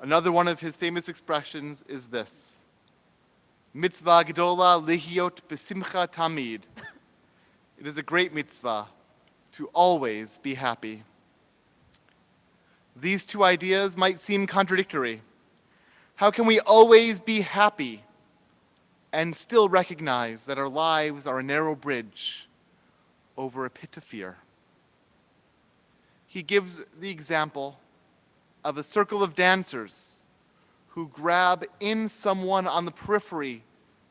Another one of his famous expressions is this: mitzvah gedola lihiot besimcha tamid. It is a great mitzvah to always be happy. These two ideas might seem contradictory. How can we always be happy and still recognize that our lives are a narrow bridge over a pit of fear? He gives the example of a circle of dancers who grab in someone on the periphery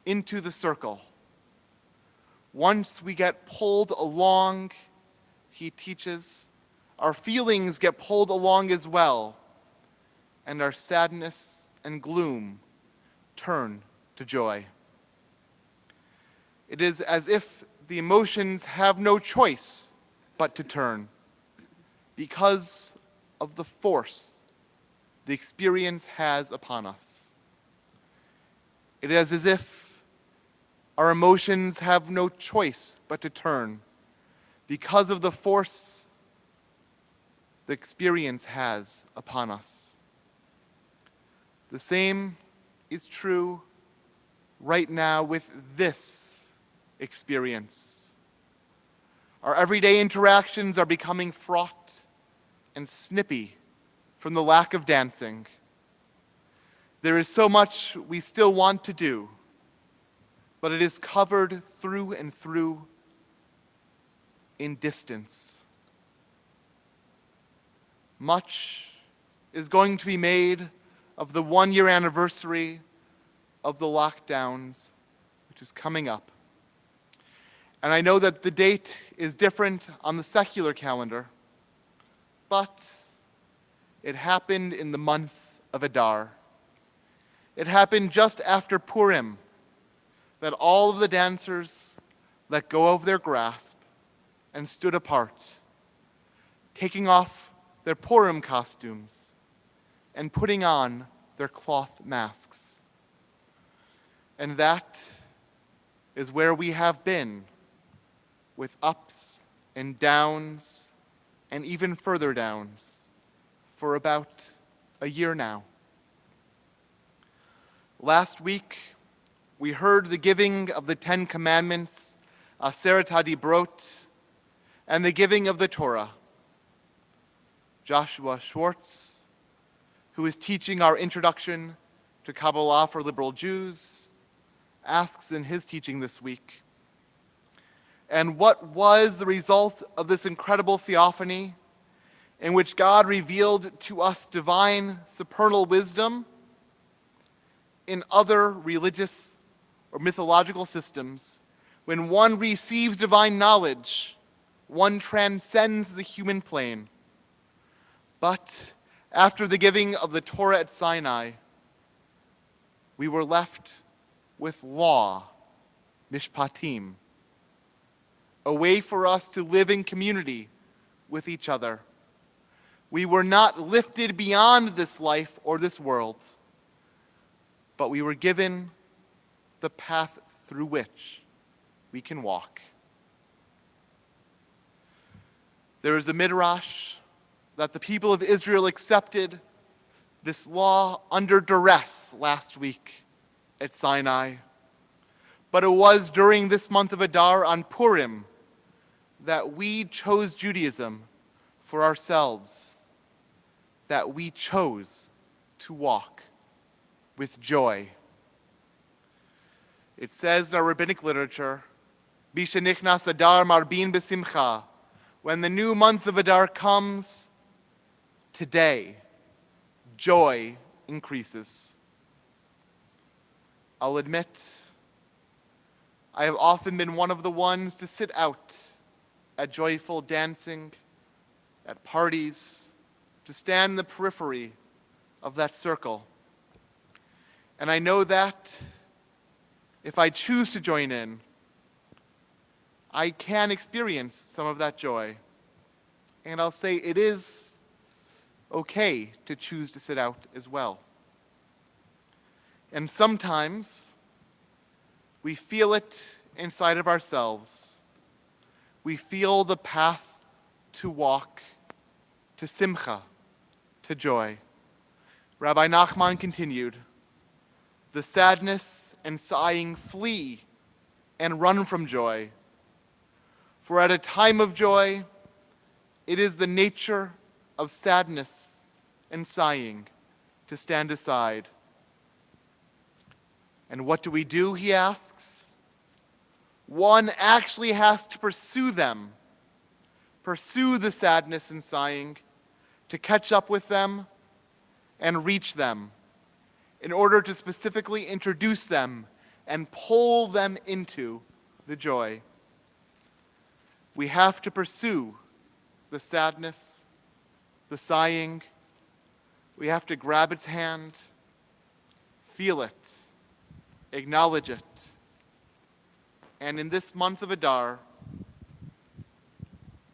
into the circle. Once we get pulled along, he teaches, our feelings get pulled along as well, and our sadness and gloom turn to joy. It is as if the emotions have no choice but to turn, because of the force the experience has upon us. It is as if our emotions have no choice but to turn, because of the force the experience has upon us. The same is true right now with this experience. Our everyday interactions are becoming fraught and snippy from the lack of dancing. There is so much we still want to do, but it is covered through and through in distance. Much is going to be made of the 1-year anniversary of the lockdowns, which is coming up. And I know that the date is different on the secular calendar, but it happened in the month of Adar. It happened just after Purim, that all of the dancers let go of their grasp and stood apart, taking off their Purim costumes and putting on their cloth masks. And that is where we have been, with ups and downs and even further downs, for about a year now. Last week, we heard the giving of the 10 Commandments, Aseret HaDibrot, and the giving of the Torah. Joshua Schwartz, who is teaching our introduction to Kabbalat for liberal Jews, asks in his teaching this week, and what was the result of this incredible theophany in which God revealed to us divine supernal wisdom? In other religious or mythological systems, when one receives divine knowledge, one transcends the human plane. But after the giving of the Torah at Sinai, we were left with law, mishpatim, a way for us to live in community with each other. We were not lifted beyond this life or this world, but we were given the path through which we can walk. There is a midrash that the people of Israel accepted this law under duress last week at Sinai. But it was during this month of Adar on Purim that we chose Judaism for ourselves, that we chose to walk with joy. It says in our rabbinic literature, Bisha nichnas Adar marbin besimcha, when the new month of Adar comes, today, joy increases. I'll admit, I have often been one of the ones to sit out at joyful dancing, at parties, to stand in the periphery of that circle. And I know that if I choose to join in, I can experience some of that joy. And I'll say it is okay to choose to sit out as well. And sometimes we feel it inside of ourselves. We feel the path to walk to simcha, to joy. Rabbi Nachman continued, "The sadness and sighing flee and run from joy. For at a time of joy, it is the nature of sadness and sighing to stand aside." And what do we do, he asks? One actually has to pursue them, pursue the sadness and sighing, to catch up with them and reach them, in order to specifically introduce them and pull them into the joy. We have to pursue the sadness, the sighing. We have to grab its hand, feel it, acknowledge it. And in this month of Adar,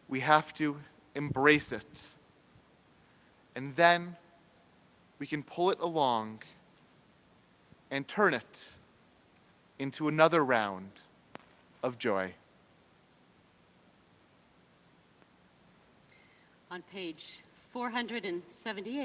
we have to embrace it. And then we can pull it along and turn it into another round of joy. On page 478,